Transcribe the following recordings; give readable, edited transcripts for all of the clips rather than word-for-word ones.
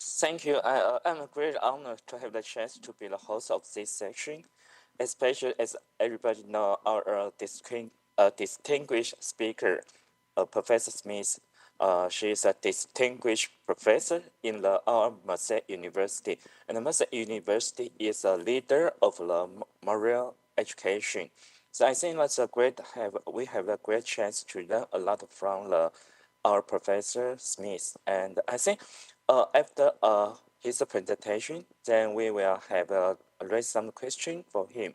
Thank you. I'm a great honor to have the chance to be the host of this session, especially as everybody know our distinguished speaker, Professor Smith. She is a distinguished professor in our Massey University, and Massey University is a leader of the Maori education. So I think we have a great chance to learn a lot from our Professor Smith, and I think after his presentation, then we will have raise some question for him,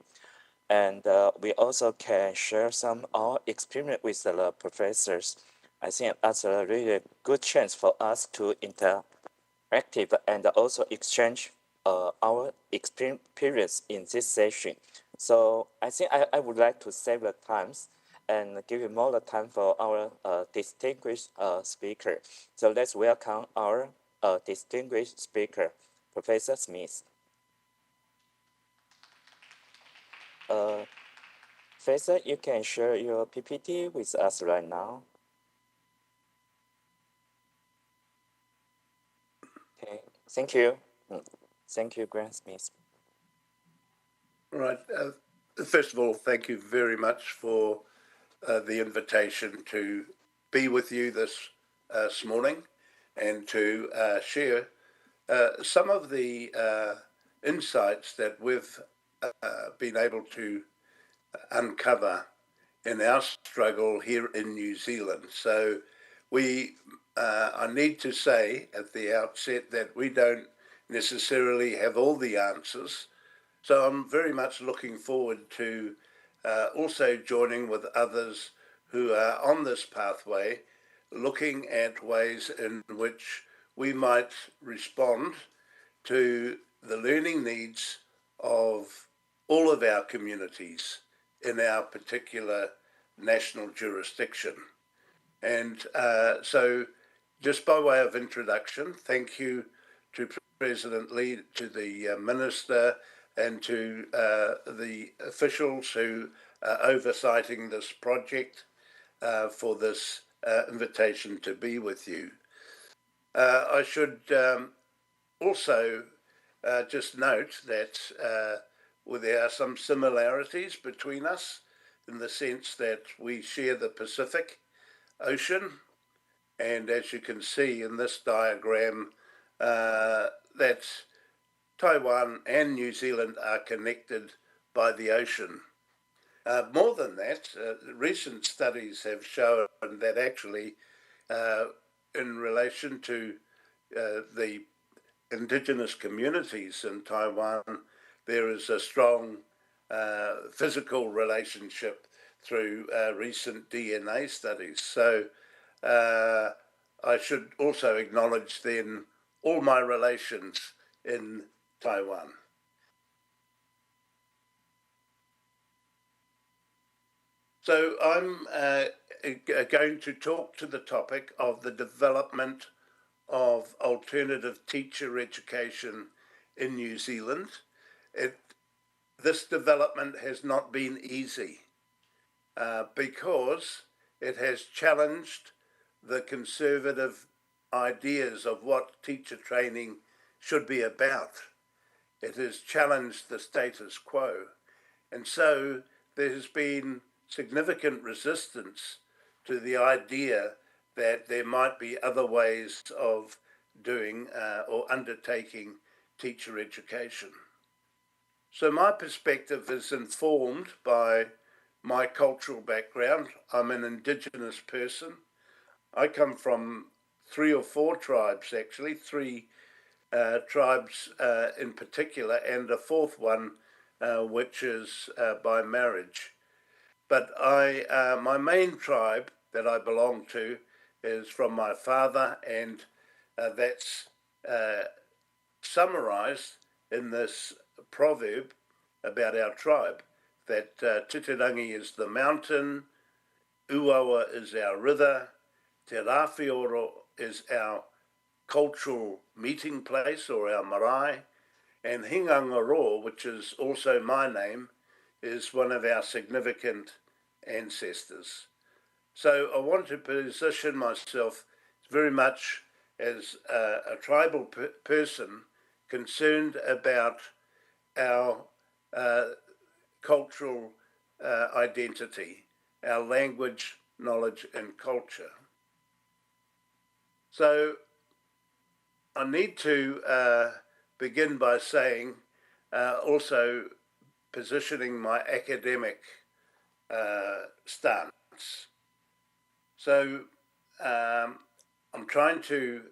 and we also can share some our experience with the professors. I think that's a really good chance for us to interactive and also exchange our experience in this session. So I think I would like to save the times and give you more time for our distinguished speaker. So let's welcome our distinguished speaker, Professor Smith. Professor, you can share your PPT with us right now. Okay, thank you. Thank you, Grant Smith. All right. First of all, thank you very much for the invitation to be with you this morning and to share some of the insights that we've been able to uncover in our struggle here in New Zealand. So I need to say at the outset that we don't necessarily have all the answers. So I'm very much looking forward to also joining with others who are on this pathway, looking at ways in which we might respond to the learning needs of all of our communities in our particular national jurisdiction. And so just by way of introduction, thank you to President Lee, to the Minister, and to the officials who are oversighting this project for this invitation to be with you. I should also just note that there are some similarities between us in the sense that we share the Pacific Ocean, and as you can see in this diagram, that Taiwan and New Zealand are connected by the ocean. More than that, recent studies have shown that actually in relation to the indigenous communities in Taiwan, there is a strong physical relationship through recent DNA studies. So I should also acknowledge then all my relations in Taiwan. So I'm going to talk to the topic of the development of alternative teacher education in New Zealand. This development has not been easy because it has challenged the conservative ideas of what teacher training should be about. It has challenged the status quo. And so there has been significant resistance to the idea that there might be other ways of doing or undertaking teacher education. So my perspective is informed by my cultural background. I'm an Indigenous person. I come from 3 or 4 tribes, actually, 3 tribes in particular, and a 4th one, which is by marriage. But my main tribe that I belong to is from my father, and that's summarized in this proverb about our tribe, that Titirangi is the mountain, Uawa is our river, Te Rāwhioro is our cultural meeting place or our marae, and Hingangaroa, which is also my name, is one of our significant ancestors. So I want to position myself very much as a tribal person concerned about our cultural identity, our language, knowledge, and culture. So I need to begin by saying, also positioning my academic stance. So I'm trying to,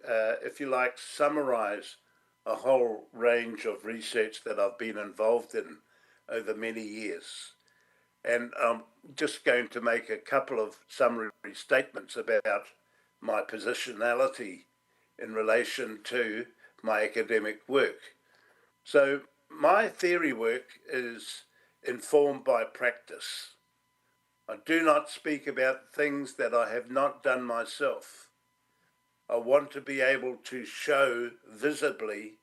if you like, summarize a whole range of research that I've been involved in over many years. And I'm just going to make a couple of summary statements about my positionality in relation to my academic work. So my theory work is informed by practice. I do not speak about things that I have not done myself. I want to be able to show visibly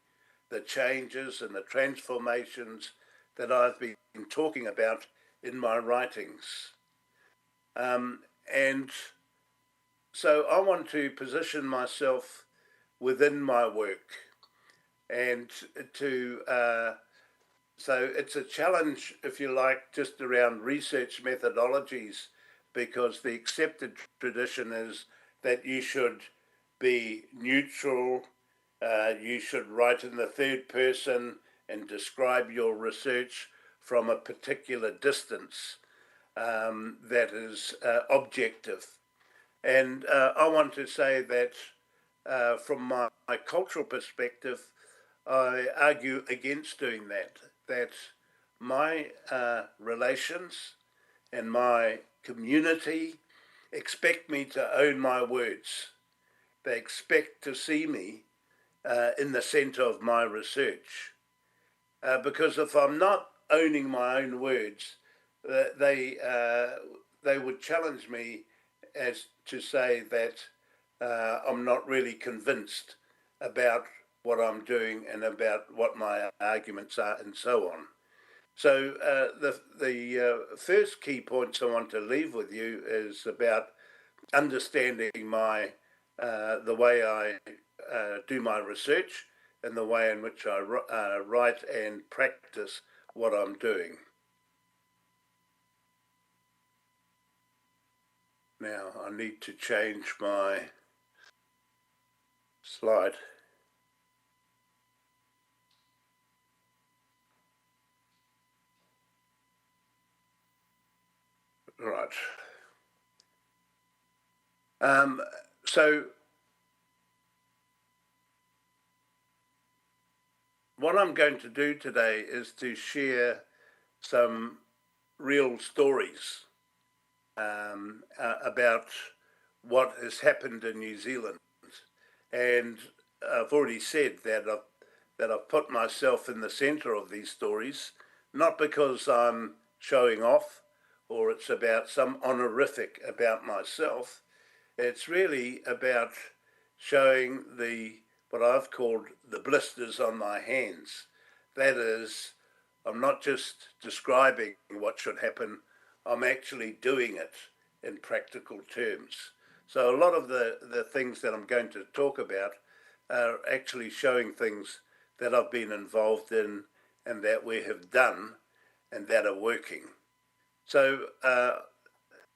the changes and the transformations that I've been talking about in my writings. And so I want to position myself within my work and to, so it's a challenge, if you like, just around research methodologies, because the accepted tradition is that you should be neutral, you should write in the third person and describe your research from a particular distance that is objective. And I want to say that from my cultural perspective, I argue against doing that, that my relations and my community expect me to own my words. They expect to see me in the center of my research. Because if I'm not owning my own words, they would challenge me as to say that I'm not really convinced about what I'm doing and about what my arguments are and so on. So the first key points I want to leave with you is about understanding my the way I do my research and the way in which I write and practice what I'm doing. Now I need to change my slide. Right. So what I'm going to do today is to share some real stories about what has happened in New Zealand. And I've already said that I've put myself in the center of these stories, not because I'm showing off or it's about some honorific about myself. It's really about showing what I've called the blisters on my hands. That is, I'm not just describing what should happen, I'm actually doing it in practical terms. So a lot of the things that I'm going to talk about are actually showing things that I've been involved in and that we have done and that are working. So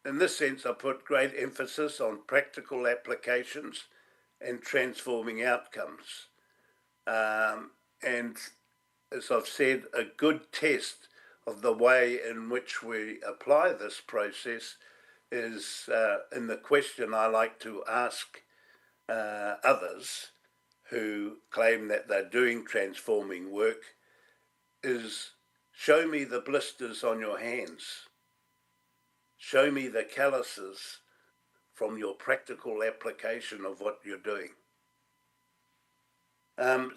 in this sense, I put great emphasis on practical applications and transforming outcomes. And as I've said, a good test of the way in which we apply this process is in the question I like to ask others who claim that they're doing transforming work is, show me the blisters on your hands. Show me the calluses from your practical application of what you're doing.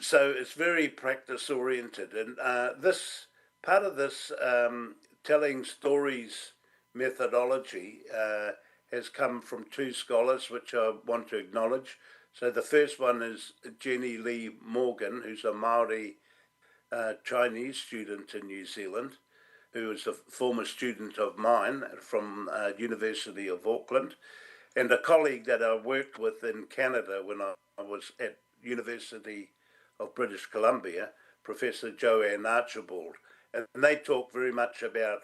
So it's very practice oriented, and this part of this telling stories methodology has come from two scholars which I want to acknowledge. So the first one is Jenny Lee Morgan, who's a Maori Chinese student in New Zealand, who is a former student of mine from University of Auckland, and a colleague that I worked with in Canada when I was at University of British Columbia, Professor Joanne Archibald, and they talk very much about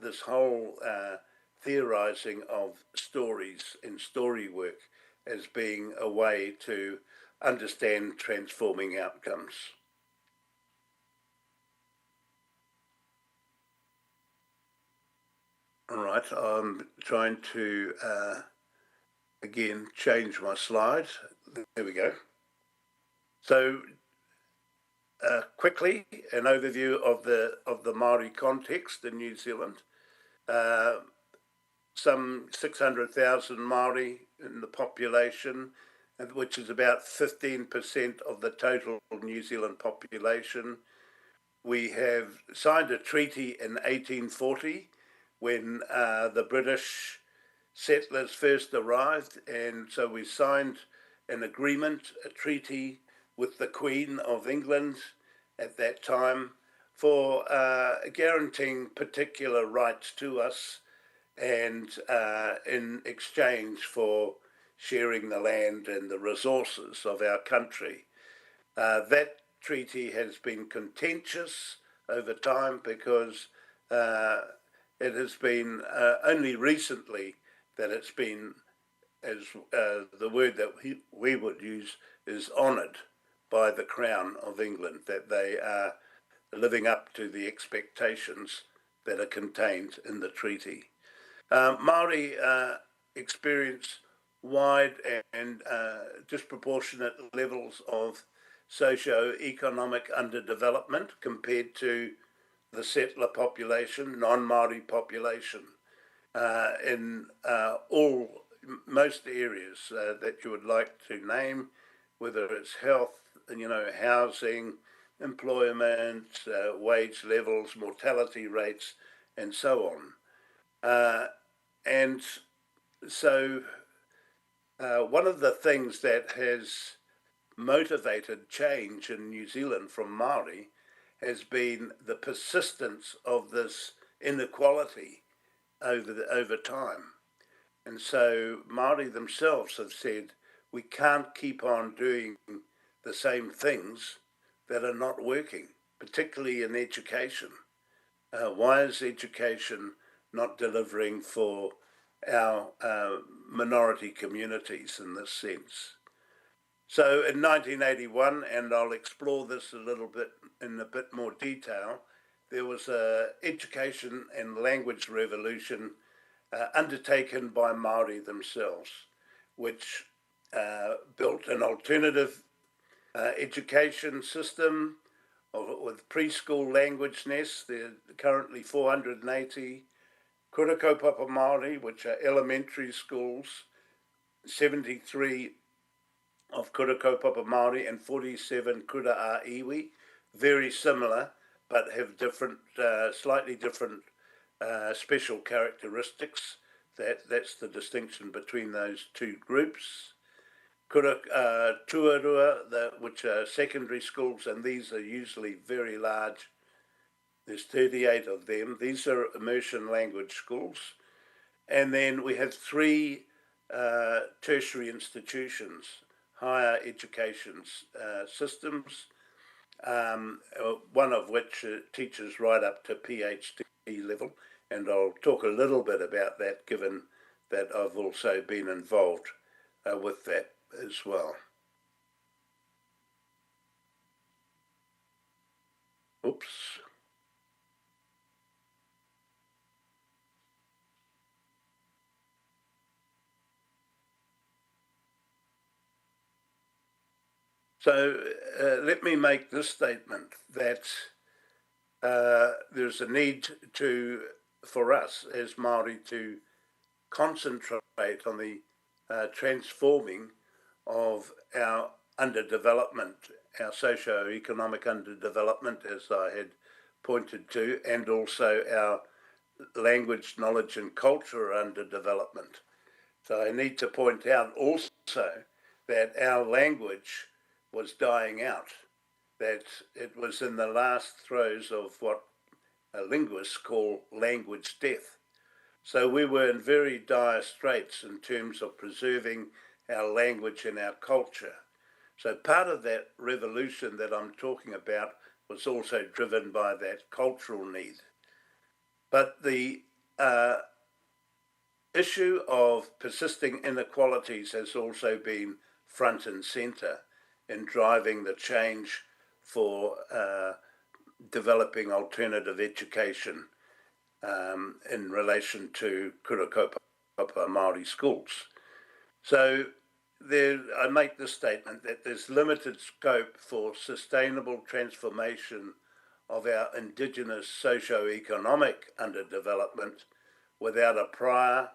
this whole theorizing of stories and story work as being a way to understand transforming outcomes. All right, I'm trying to, again, change my slide. There we go. So, quickly, an overview of the Maori context in New Zealand. Some 600,000 Maori in the population, which is about 15% of the total New Zealand population. We have signed a treaty in 1840 when the British settlers first arrived, and so we signed an agreement, a treaty with the Queen of England at that time for guaranteeing particular rights to us and in exchange for sharing the land and the resources of our country. That treaty has been contentious over time because it has been only recently that it's been, as the word that we would use is honoured by the Crown of England, that they are living up to the expectations that are contained in the treaty. Maori experience wide and disproportionate levels of socio-economic underdevelopment compared to the settler population, non-Maori population, in most areas that you would like to name, whether it's health, housing, employment, wage levels, mortality rates, and so on. And so one of the things that has motivated change in New Zealand from Maori has been the persistence of this inequality over time. And so Maori themselves have said, we can't keep on doing the same things that are not working, particularly in education. Why is education not delivering for our minority communities in this sense? So in 1981, and I'll explore this a little bit in a bit more detail, there was an education and language revolution undertaken by Maori themselves, which built an alternative education system with preschool language nests. There are currently 480 kura kaupapa Māori, which are elementary schools, 73 of kura kaupapa Māori and 47 kura a iwi, very similar, but have different, slightly different special characteristics. That's the distinction between those two groups. Kura tuarua, which are secondary schools, and these are usually very large. There's 38 of them. These are immersion language schools. And then we have 3 tertiary institutions, higher education systems, one of which teaches right up to PhD level. And I'll talk a little bit about that, given that I've also been involved with that as well. Oops. So let me make this statement that there's a need for us as Māori to concentrate on the transforming of our underdevelopment, our socio-economic underdevelopment, as I had pointed to, and also our language, knowledge and culture underdevelopment. So I need to point out also that our language was dying out, that it was in the last throes of what linguists call language death. So we were in very dire straits in terms of preserving our language and our culture. So part of that revolution that I'm talking about was also driven by that cultural need. But the issue of persisting inequalities has also been front and centre in driving the change for developing alternative education in relation to Kurakopa Maori schools. So I make the statement that there's limited scope for sustainable transformation of our indigenous socio-economic underdevelopment without a prior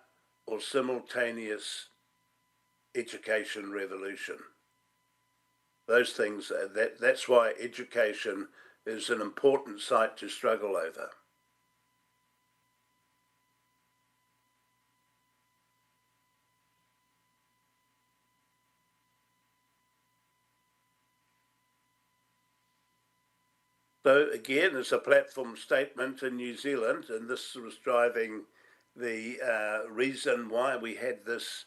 or simultaneous education revolution. Those things, that's why education is an important site to struggle over. So again, it's a platform statement in New Zealand, and this was driving the reason why we had this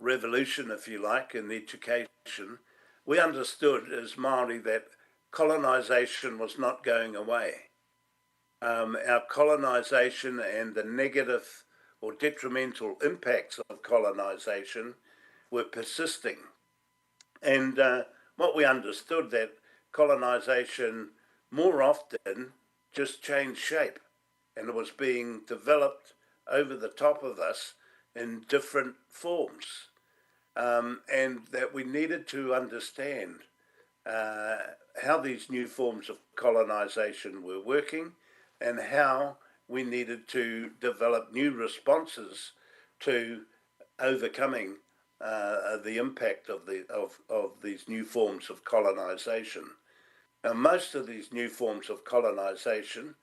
revolution, if you like, in education. We understood as Maori that colonisation was not going away. Our colonisation and the negative or detrimental impacts of colonisation were persisting. And what we understood that colonisation more often just changed shape, and it was being developed over the top of us in different forms, and that we needed to understand how these new forms of colonisation were working and how we needed to develop new responses to overcoming the impact of these new forms of colonisation. Now, most of these new forms of colonisation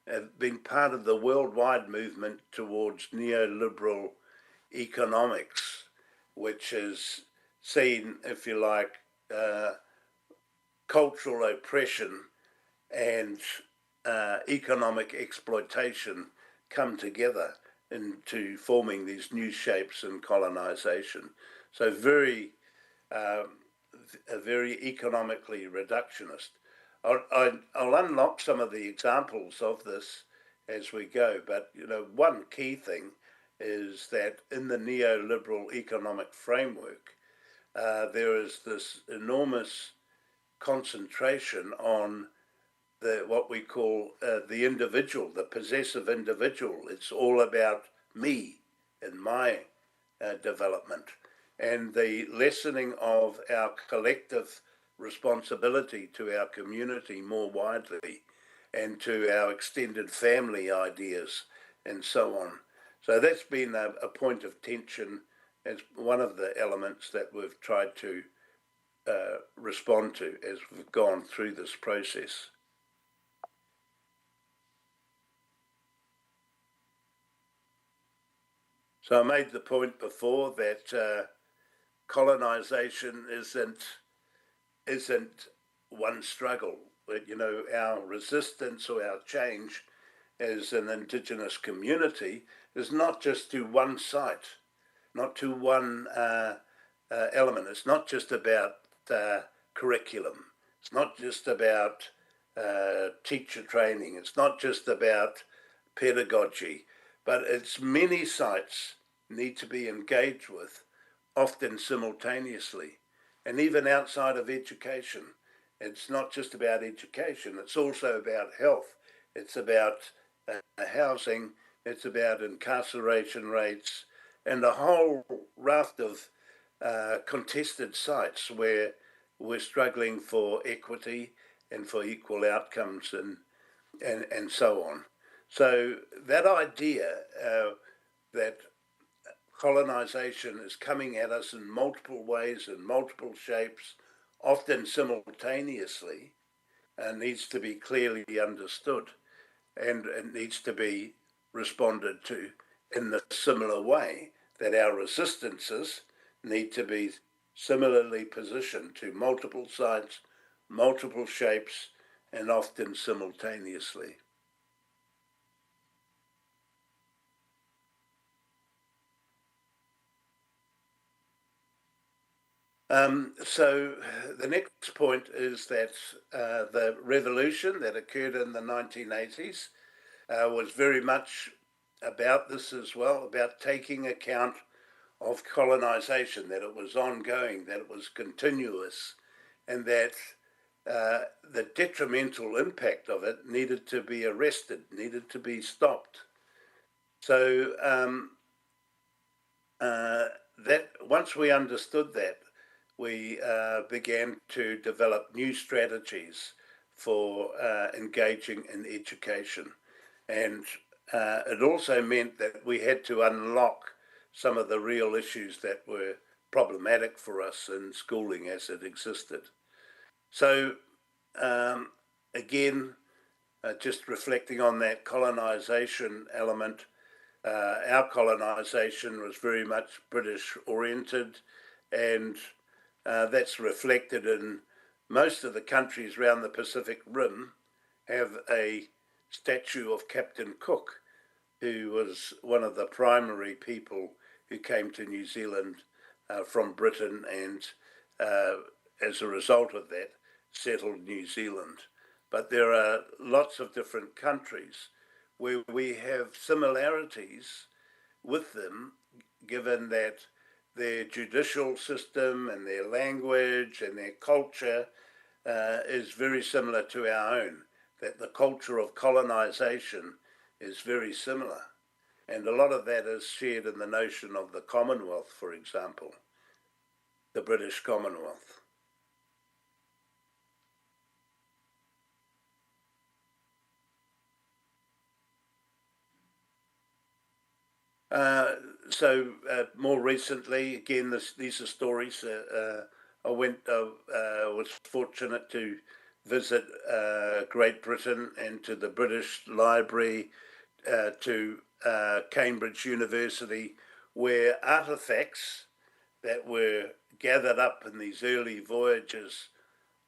have been part of the worldwide movement towards neoliberal economics, which has seen, if you like, cultural oppression and economic exploitation come together into forming these new shapes in colonisation. So very economically reductionist. I'll unlock some of the examples of this as we go, but one key thing is that in the neoliberal economic framework, there is this enormous concentration on what we call the individual, the possessive individual. It's all about me and my development, and the lessening of our collective responsibility to our community more widely and to our extended family ideas and so on. So that's been a point of tension as one of the elements that we've tried to respond to as we've gone through this process. So I made the point before that colonisation isn't one struggle. But, our resistance or our change as an Indigenous community is not just to one site, not to one element. It's not just about curriculum. It's not just about teacher training. It's not just about pedagogy, but it's many sites need to be engaged with, often simultaneously. And even outside of education, it's not just about education, it's also about health, it's about housing, it's about incarceration rates, and a whole raft of contested sites where we're struggling for equity and for equal outcomes and so on. So that idea that colonisation is coming at us in multiple ways, in multiple shapes, often simultaneously, needs to be clearly understood, and it needs to be responded to in the similar way that our resistances need to be similarly positioned to multiple sites, multiple shapes, and often simultaneously. So the next point is that the revolution that occurred in the 1980s was very much about this as well, about taking account of colonization, that it was ongoing, that it was continuous, and that the detrimental impact of it needed to be arrested, needed to be stopped. So that once we understood that, we began to develop new strategies for engaging in education. And it also meant that we had to unlock some of the real issues that were problematic for us in schooling as it existed. So again, just reflecting on that colonization element, our colonization was very much British oriented, and that's reflected in most of the countries around the Pacific Rim have a statue of Captain Cook, who was one of the primary people who came to New Zealand from Britain, and as a result of that, settled New Zealand. But there are lots of different countries where we have similarities with them, given that their judicial system and their language and their culture is very similar to our own, that the culture of colonization is very similar. And a lot of that is shared in the notion of the Commonwealth, for example, the British Commonwealth. So more recently, again, these are stories. I was fortunate to visit Great Britain and to the British Library, to Cambridge University, where artifacts that were gathered up in these early voyages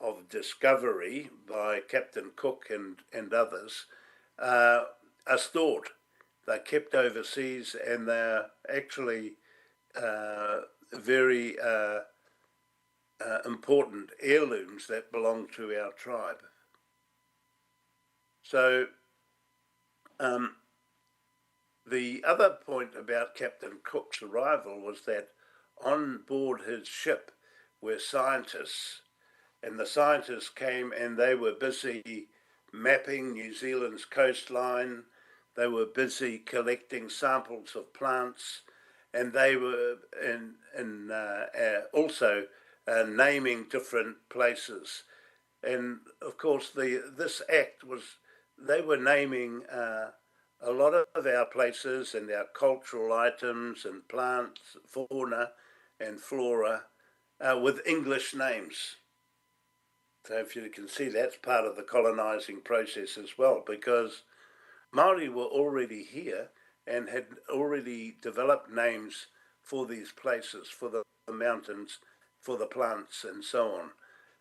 of discovery by Captain Cook and others are stored. They're kept overseas, and they're actually very important heirlooms that belong to our tribe. So the other point about Captain Cook's arrival was that on board his ship were scientists, and the scientists came and they were busy mapping New Zealand's coastline. They were busy collecting samples of plants, and they were also naming different places. And of course, this act was, they were naming a lot of our places and our cultural items and plants, fauna and flora with English names. So if you can see, that's part of the colonizing process as well, because Maori were already here and had already developed names for these places, for the mountains, for the plants and so on.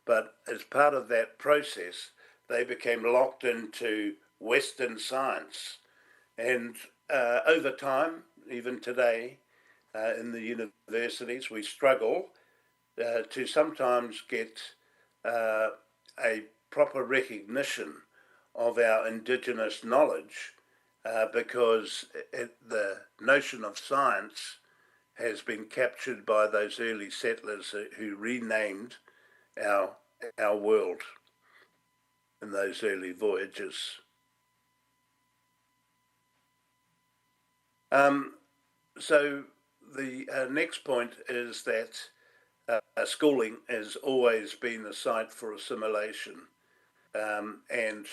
But as part of that process, they became locked into Western science. And over time, even today, in the universities, we struggle to sometimes get a proper recognition of our indigenous knowledge because the notion of science has been captured by those early settlers who renamed our world in those early voyages. So the next point is that schooling has always been a site for assimilation, and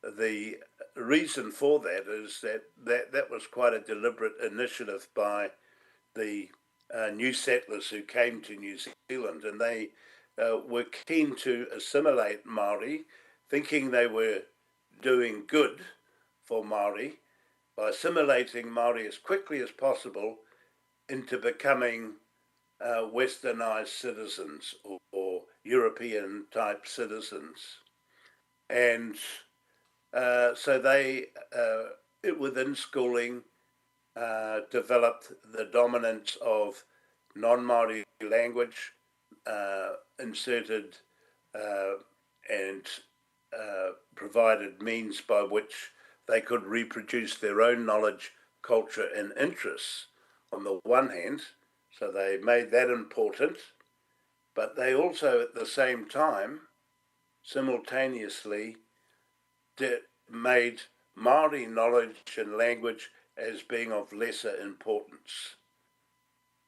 the reason for that is that was quite a deliberate initiative by the new settlers who came to New Zealand, and they were keen to assimilate Maori, thinking they were doing good for Maori by assimilating Maori as quickly as possible into becoming westernized citizens or European type citizens. And so they, within schooling, developed the dominance of non-Maori language, inserted and provided means by which they could reproduce their own knowledge, culture and interests on the one hand, so they made that important, but they also at the same time simultaneously made Maori knowledge and language as being of lesser importance.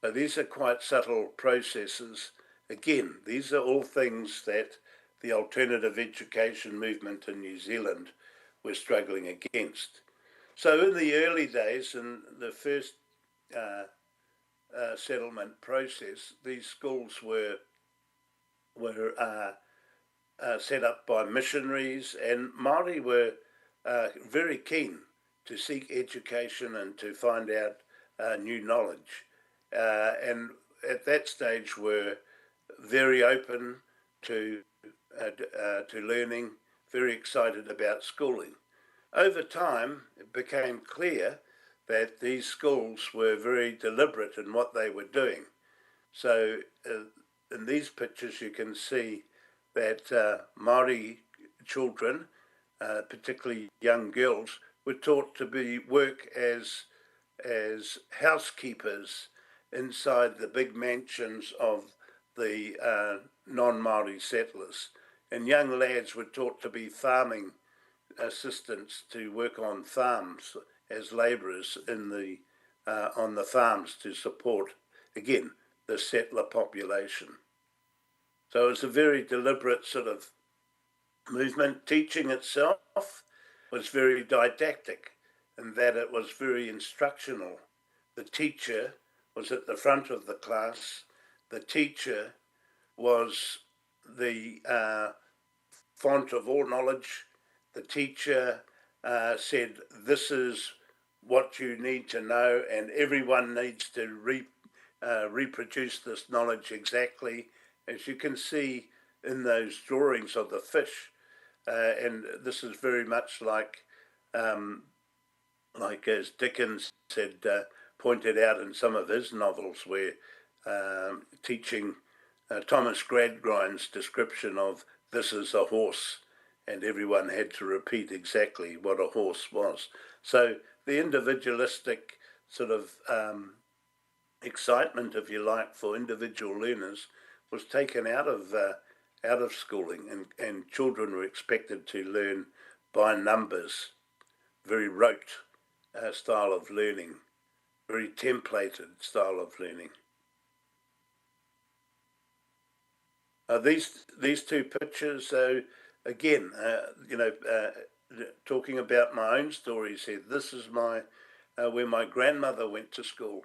So these are quite subtle processes. Again, these are all things that the alternative education movement in New Zealand were struggling against. So in the early days, in the first settlement process, these schools were set up by missionaries, and Maori were very keen to seek education and to find out new knowledge. And at that stage were very open to learning, very excited about schooling. Over time, it became clear that these schools were very deliberate in what they were doing. So in these pictures you can see that Maori children, particularly young girls, were taught to work as housekeepers inside the big mansions of the non-Maori settlers. And young lads were taught to be farming assistants, to work on farms as labourers in on the farms to support, again, the settler population. So it was a very deliberate sort of movement. Teaching itself was very didactic in that it was very instructional. The teacher was at the front of the class. The teacher was the font of all knowledge. The teacher said, this is what you need to know, and everyone needs to reproduce this knowledge exactly, as you can see in those drawings of the fish. And this is very much like as Dickens had pointed out in some of his novels, where teaching Thomas Gradgrind's description of this is a horse, and everyone had to repeat exactly what a horse was. So the individualistic sort of excitement, if you like, for individual learners was taken out of schooling, and children were expected to learn by numbers, very rote style of learning, very templated style of learning. These two pictures, so again, talking about my own stories here, this is where my grandmother went to school,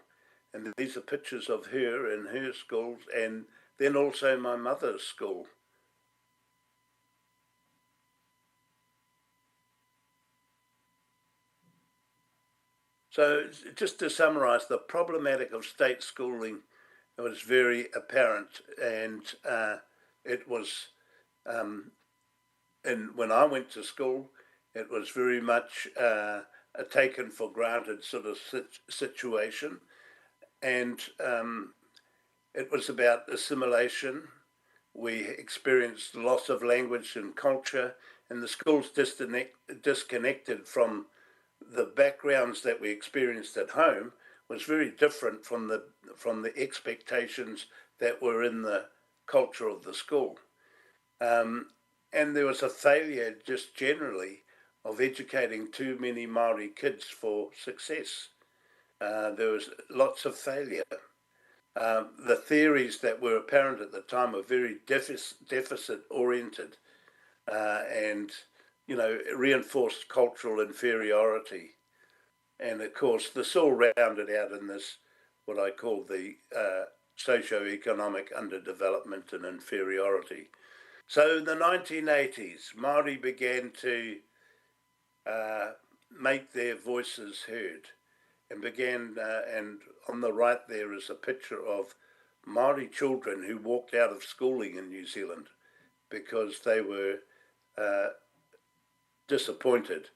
and these are pictures of her in her schools, and then also my mother's school. So just to summarise, the problematic of state schooling was very apparent, and it was, and when I went to school, it was very much a taken for granted sort of situation, and it was about assimilation. We experienced loss of language and culture, and the schools disconnected from the backgrounds that we experienced at home was very different from the expectations that were in the culture of the school. And there was a failure just generally of educating too many Maori kids for success. There was lots of failure. The theories that were apparent at the time were very deficit-oriented and, reinforced cultural inferiority. And of course, this all rounded out in this, what I call the socio-economic underdevelopment and inferiority. So in the 1980s, Maori began to make their voices heard, and began, and on the right there is a picture of Maori children who walked out of schooling in New Zealand because they were disappointed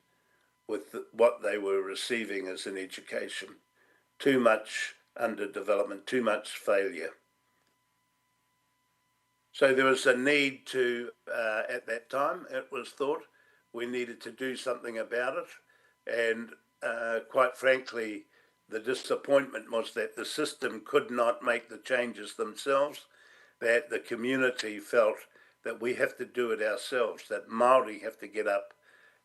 with what they were receiving as an education. Too much underdevelopment, too much failure. So there was a need to, at that time, it was thought, we needed to do something about it. And quite frankly, the disappointment was that the system could not make the changes themselves, that the community felt that we have to do it ourselves, that Maori have to get up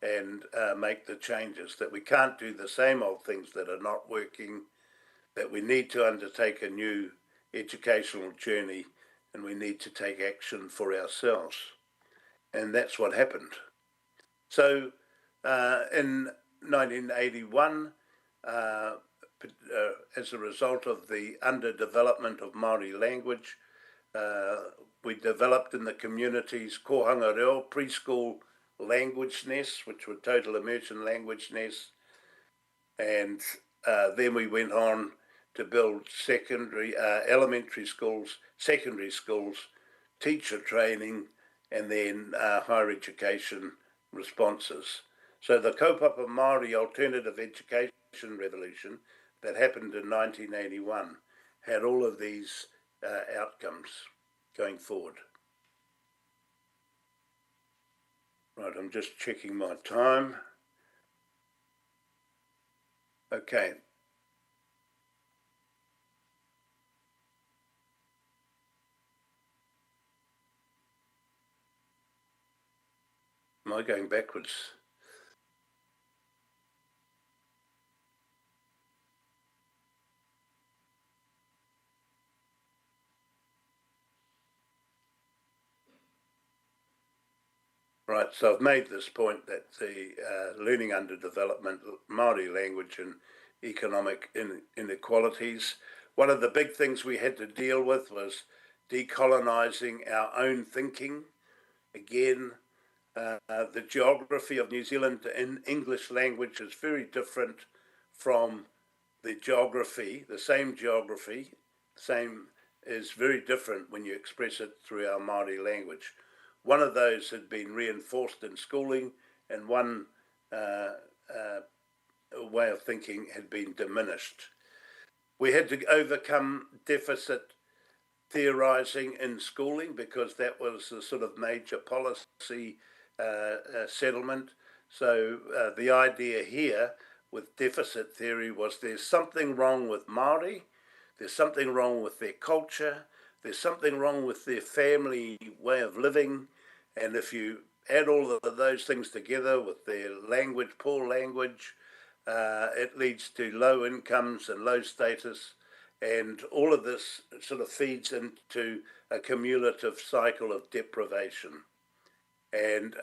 and make the changes, that we can't do the same old things that are not working, that we need to undertake a new educational journey and we need to take action for ourselves. And that's what happened. So in 1981, as a result of the underdevelopment of Maori language, we developed in the communities Hingangaroa preschool language nests, which were total immersion language nests. And then we went on to build elementary schools, secondary schools, teacher training, and then higher education responses. So the kaupapa Maori alternative education revolution that happened in 1981 had all of these outcomes going forward. Right, I'm just checking my time. Okay. Am I going backwards? Right, so I've made this point that the learning underdevelopment, Maori language and economic inequalities, one of the big things we had to deal with was decolonising our own thinking. Again, the geography of New Zealand in English language is very different from the geography, the same geography, is very different when you express it through our Maori language. One of those had been reinforced in schooling, and one way of thinking had been diminished. We had to overcome deficit theorising in schooling because that was the sort of major policy settlement. So the idea here with deficit theory was there's something wrong with Maori, there's something wrong with their culture, there's something wrong with their family way of living, and if you add all of those things together with their language, poor language, it leads to low incomes and low status, and all of this sort of feeds into a cumulative cycle of deprivation. And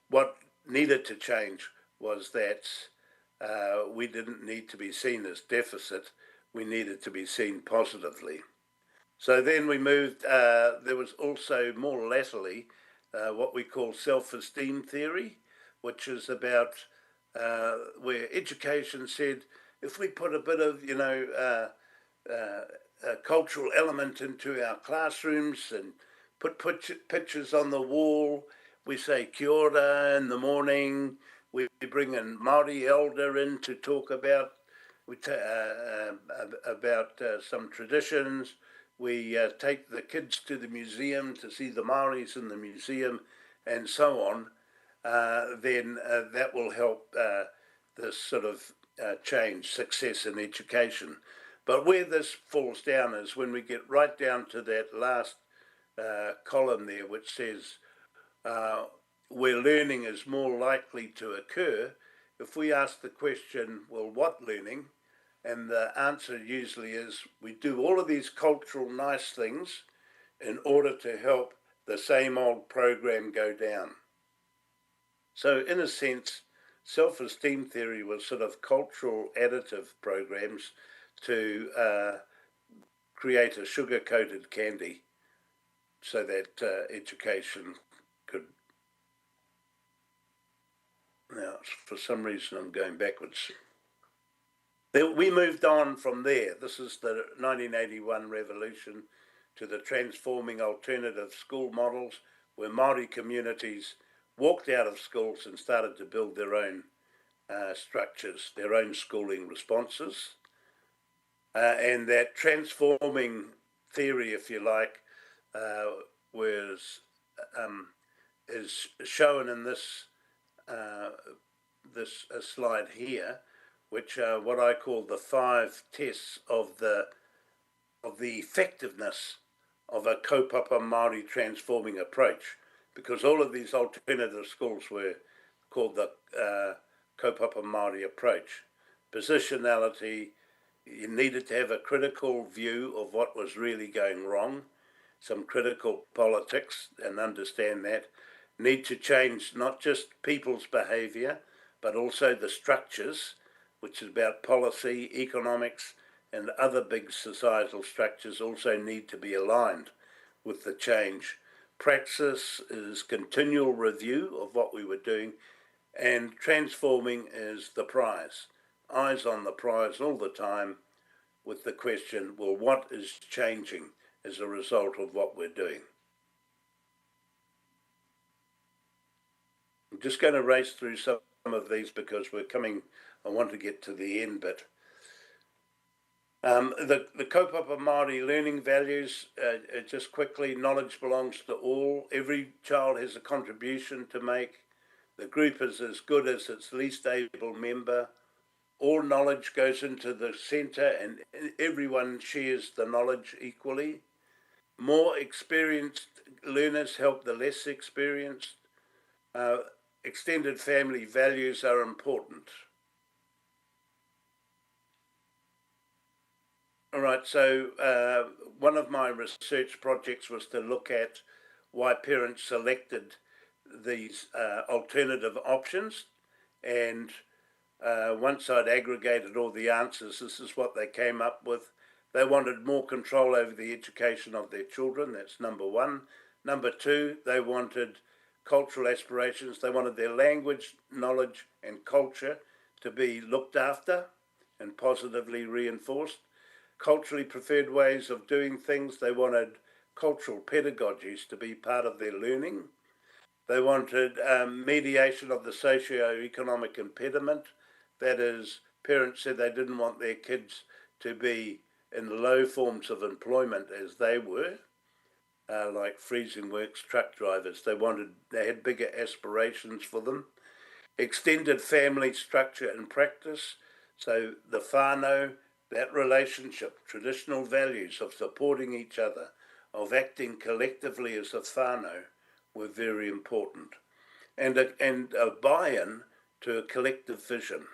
what needed to change was that we didn't need to be seen as deficit, we needed to be seen positively. So then we moved, there was also more latterly what we call self-esteem theory, which is about where education said, if we put a bit of, a cultural element into our classrooms and put pictures on the wall, we say kia ora in the morning, we bring a Maori elder in to talk about some traditions, we take the kids to the museum to see the Maoris in the museum and so on, then that will help this sort of change, success in education. But where this falls down is when we get right down to that last column there, which says where learning is more likely to occur. If we ask the question, well, what learning? And the answer usually is we do all of these cultural nice things in order to help the same old program go down. So in a sense, self-esteem theory was sort of cultural additive programs to create a sugar-coated candy so that education could... Now, for some reason, I'm going backwards. We moved on from there. This is the 1981 revolution to the transforming alternative school models where Maori communities walked out of schools and started to build their own structures, their own schooling responses. And that transforming theory, if you like, is shown in this slide here, which are what I call the 5 tests of the effectiveness of a kaupapa Māori transforming approach, because all of these alternative schools were called the kaupapa Māori approach. Positionality, you needed to have a critical view of what was really going wrong, some critical politics, and understand that. Need to change not just people's behaviour, but also the structures, which is about policy, economics, and other big societal structures also need to be aligned with the change. Praxis is continual review of what we were doing, and transforming is the prize. Eyes on the prize all the time with the question, well, what is changing as a result of what we're doing? I'm just going to race through some of these because I want to get to the end bit. The kaupapa Māori learning values, just quickly, knowledge belongs to all. Every child has a contribution to make. The group is as good as its least able member. All knowledge goes into the centre and everyone shares the knowledge equally. More experienced learners help the less experienced. Extended family values are important. All right, so one of my research projects was to look at why parents selected these alternative options, and once I'd aggregated all the answers, this is what they came up with. They wanted more control over the education of their children, that's number one. Number two, they wanted cultural aspirations. They wanted their language, knowledge, and culture to be looked after and positively reinforced. Culturally preferred ways of doing things. They wanted cultural pedagogies to be part of their learning. They wanted mediation of the socio-economic impediment. That is, parents said they didn't want their kids to be in low forms of employment as they were, like freezing works, truck drivers. They had bigger aspirations for them. Extended family structure and practice. So the whānau, that relationship, traditional values of supporting each other, of acting collectively as a whānau were very important. And a buy-in to a collective vision.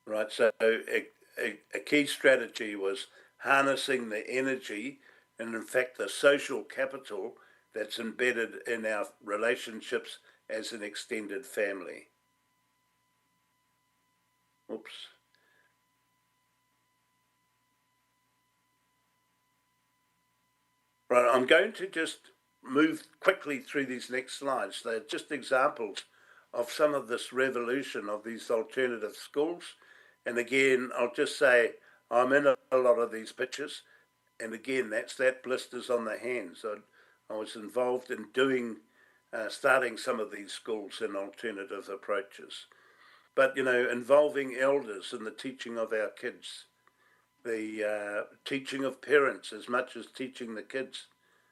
Right, so a key strategy was harnessing the energy and in fact the social capital that's embedded in our relationships as an extended family. Oops. Right, I'm going to just move quickly through these next slides. They're just examples of some of this revolution of these alternative schools. And again, I'll just say I'm in a lot of these pictures. And again, that blisters on the hands. I was involved in starting some of these schools in alternative approaches. But, involving elders in the teaching of our kids, the teaching of parents as much as teaching the kids.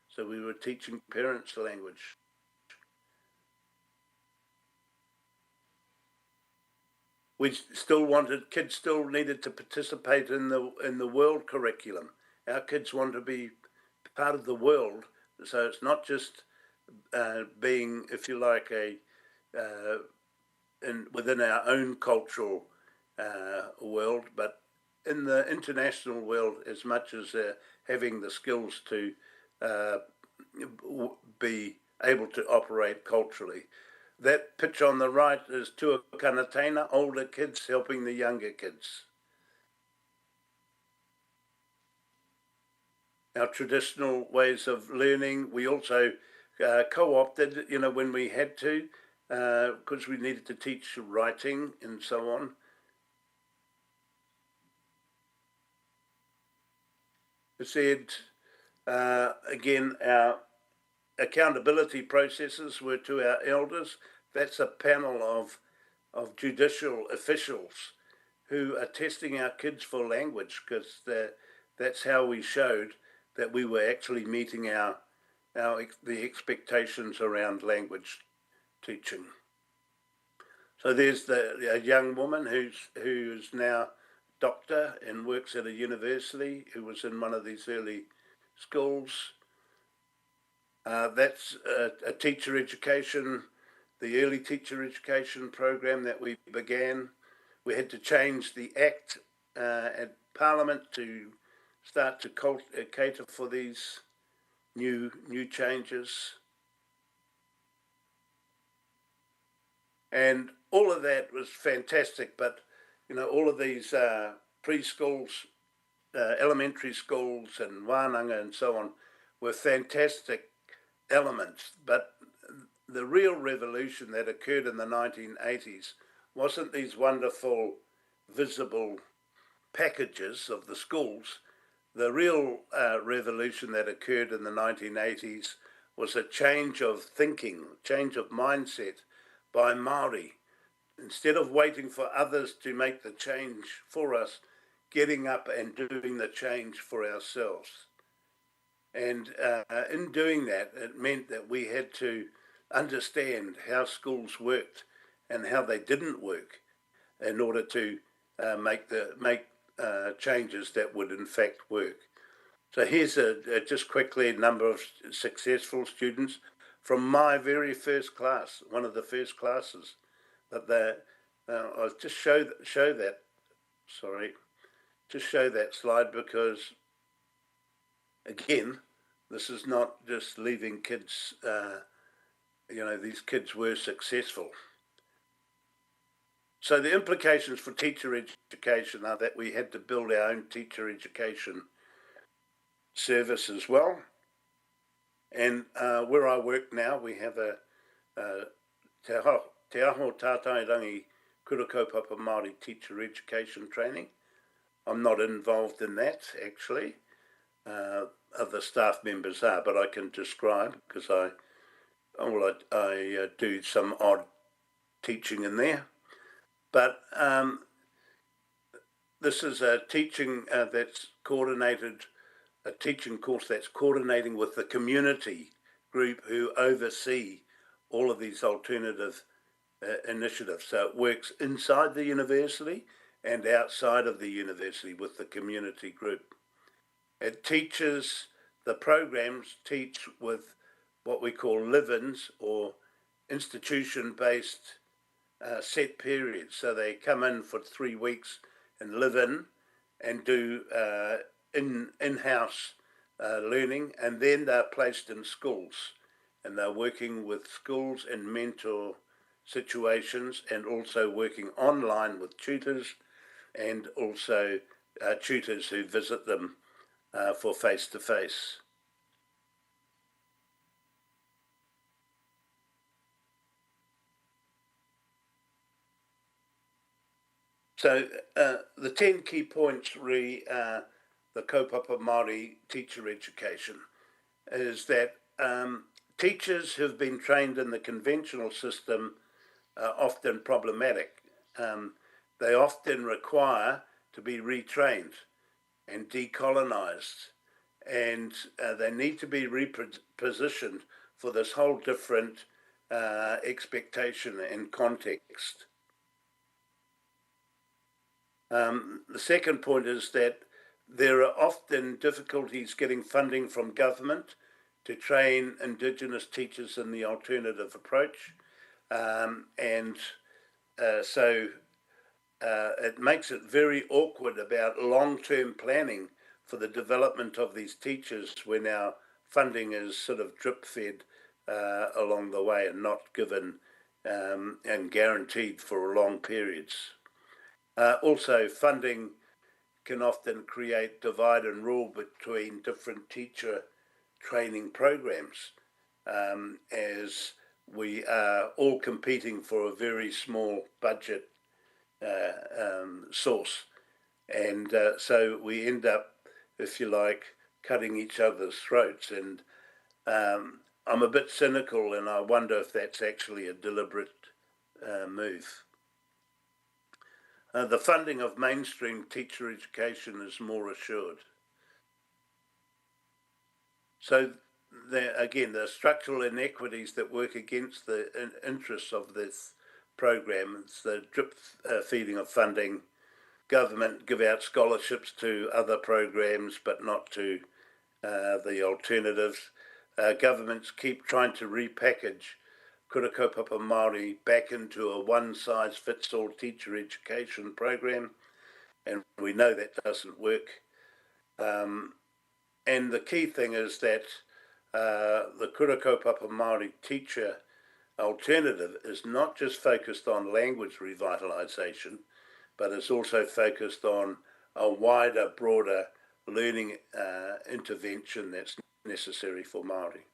So we were teaching parents language. Kids still needed to participate in the world curriculum. Our kids want to be part of the world, so it's not just being, if you like, within our own cultural world, but in the international world as much as having the skills to be able to operate culturally. That picture on the right is tuakana, older kids helping the younger kids. Our traditional ways of learning, we also co-opted, when we had to, because we needed to teach writing and so on. It said, again, our accountability processes were to our elders. That's a panel of of judicial officials who are testing our kids for language, because that's how we showed that we were actually meeting the expectations around language teaching. So there's a young woman who's now doctor and works at a university, who was in one of these early schools. That's a teacher education, the early teacher education program that we began. We had to change the Act at Parliament to start to cater for these new changes. And all of that was fantastic, but all of these preschools, elementary schools and wānanga and so on were fantastic elements, but the real revolution that occurred in the 1980s wasn't these wonderful visible packages of the schools. The real revolution that occurred in the 1980s was a change of thinking, change of mindset by Maori. Instead of waiting for others to make the change for us, getting up and doing the change for ourselves. And in doing that, it meant that we had to understand how schools worked and how they didn't work in order to make changes that would in fact work. So here's just quickly a number of successful students from my very first class, one of the first classes. But I'll just show that. Sorry, just show that slide, because again, this is not just leaving kids. These kids were successful. So the implications for teacher education are that we had to build our own teacher education service as well. And where I work now, we have a Te Aho Tātai Rangi Kura Kaupapa Māori teacher education training. I'm not involved in that, actually. Other staff members are, but I can describe, because I do some odd teaching in there. But this is a teaching that's coordinated, a teaching course that's coordinating with the community group who oversee all of these alternative initiatives. So it works inside the university and outside of the university with the community group. It teaches, the programs teach with what we call live-ins or institution-based set periods. So they come in for 3 weeks and live in and do in-house learning, and then they're placed in schools, and they're working with schools in mentor situations, and also working online with tutors, and also tutors who visit them for face-to-face. So the 10 key points re the kaupapa Māori teacher education is that teachers who've been trained in the conventional system are often problematic. They often require to be retrained and decolonised, and they need to be repositioned for this whole different expectation and context. The second point is that there are often difficulties getting funding from government to train Indigenous teachers in the alternative approach. So it makes it very awkward about long-term planning for the development of these teachers when our funding is sort of drip-fed along the way and not given and guaranteed for long periods. Also, funding can often create divide and rule between different teacher training programs, as we are all competing for a very small budget source. And so we end up, if you like, cutting each other's throats. And I'm a bit cynical, and I wonder if that's actually a deliberate move. The funding of mainstream teacher education is more assured. So again, the structural inequities that work against the interests of this program, it's the drip feeding of funding. Government give out scholarships to other programs, but not to the alternatives. Governments keep trying to repackage kura kaupapa Māori back into a one-size-fits-all teacher education program, and we know that doesn't work. And the key thing is that the kura kaupapa Māori teacher alternative is not just focused on language revitalisation, but it's also focused on a wider, broader learning intervention that's necessary for Māori.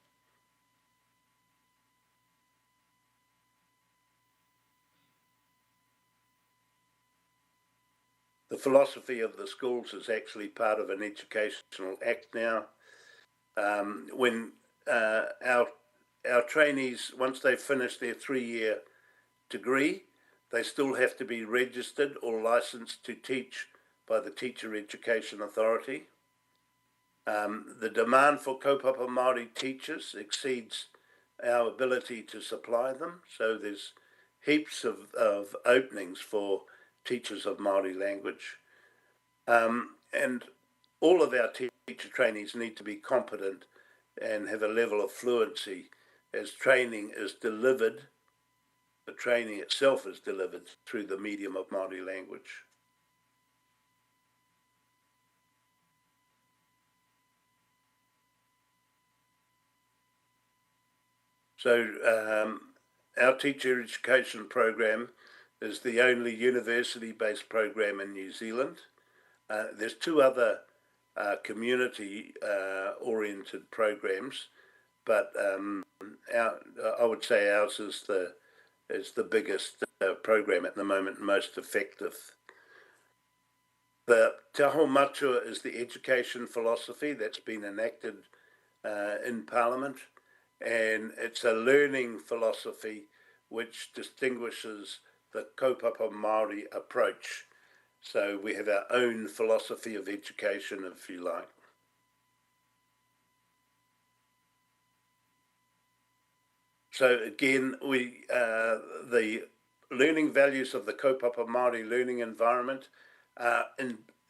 The philosophy of the schools is actually part of an educational act now. When our trainees, once they finish their 3-year degree, they still have to be registered or licensed to teach by the Teacher Education Authority. The demand for kaupapa Māori teachers exceeds our ability to supply them, so there's heaps of openings for teachers of Māori language. And all of our teacher trainees need to be competent and have a level of fluency as training is delivered. The training itself is delivered through the medium of Māori language. So our teacher education program is the only university-based program in New Zealand. There's 2 other community-oriented programs, but I would say ours is the biggest program at the moment, most effective. The Taho Matua is the education philosophy that's been enacted in Parliament, and it's a learning philosophy which distinguishes the kaupapa Māori approach. So we have our own philosophy of education, if you like. So again, the learning values of the kaupapa Māori learning environment are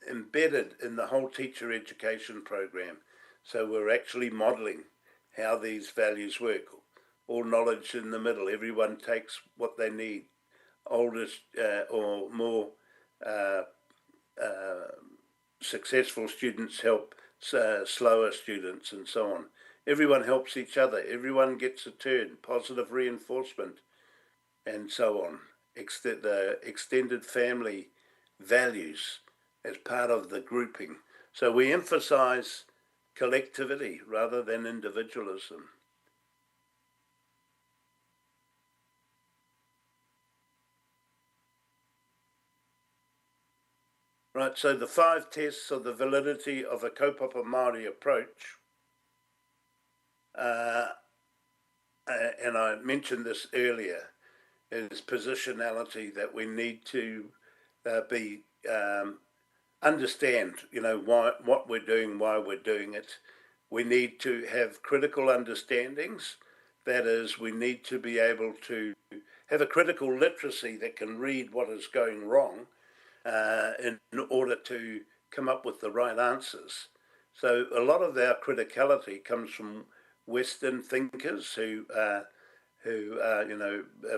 embedded in the whole teacher education program. So we're actually modelling how these values work. All knowledge in the middle, everyone takes what they need. Oldest or more successful students help slower students and so on. Everyone helps each other. Everyone gets a turn, positive reinforcement, and so on. The extended family values as part of the grouping. So we emphasize collectivity rather than individualism. Right, so the 5 tests of the validity of a kaupapa Māori approach, and I mentioned this earlier, is positionality, that we need to understand, what we're doing, why we're doing it. We need to have critical understandings. That is, we need to be able to have a critical literacy that can read what is going wrong in order to come up with the right answers. So a lot of our criticality comes from Western thinkers who